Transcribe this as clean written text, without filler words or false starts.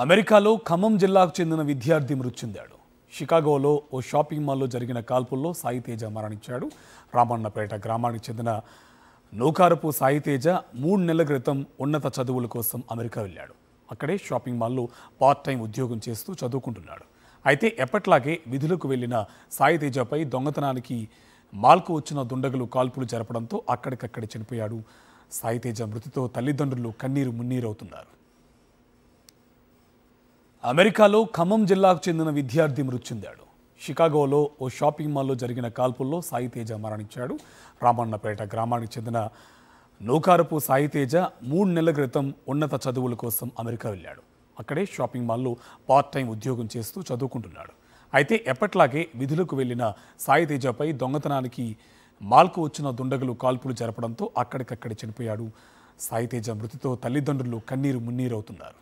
అమెరికాలో ఖమ్మం జిల్లాకు చెందిన విద్యార్థి మృతి చెందాడు. షికాగోలో ఓ షాపింగ్ మాల్లో జరిగిన కాల్పుల్లో సాయితేజ మరణించాడు. రామన్నపేట గ్రామానికి చెందిన నూకారపు సాయితేజ 3 నెలల క్రితం ఉన్నత చదువుల కోసం అమెరికా వెళ్ళాడు. అక్కడే షాపింగ్ మాల్లో పార్ట్ టైం ఉద్యోగం చేస్తూ చదువుకుంటున్నాడు. అయితే ఎప్పట్లాగే విధులకు వెళ్లిన సాయితేజపై దొంగతనానికి మాల్కు వచ్చిన దుండగులు కాల్పులు జరపడంతో అక్కడికక్కడే చనిపోయాడు. సాయితేజ మృతితో తల్లిదండ్రులు కన్నీరు మున్నీరవుతున్నారు. అమెరికాలో ఖమ్మం జిల్లాకు చెందిన విద్యార్థి మృతి చెందాడు. షికాగోలో ఓ షాపింగ్ మాల్లో జరిగిన కాల్పుల్లో సాయితేజ మరణించాడు. రామన్నపేట గ్రామానికి చెందిన నూకారపు సాయితేజ 3 నెలల క్రితం ఉన్నత చదువుల కోసం అమెరికా వెళ్ళాడు. అక్కడే షాపింగ్ మాల్లో పార్ట్ టైం ఉద్యోగం చేస్తూ చదువుకుంటున్నాడు. అయితే ఎప్పట్లాగే విధులకు వెళ్లిన సాయితేజపై దొంగతనానికి మాల్కు వచ్చిన దుండగులు కాల్పులు జరపడంతో అక్కడికక్కడే చనిపోయాడు. సాయితేజ మృతితో తల్లిదండ్రులు కన్నీరు మున్నీరవుతున్నారు.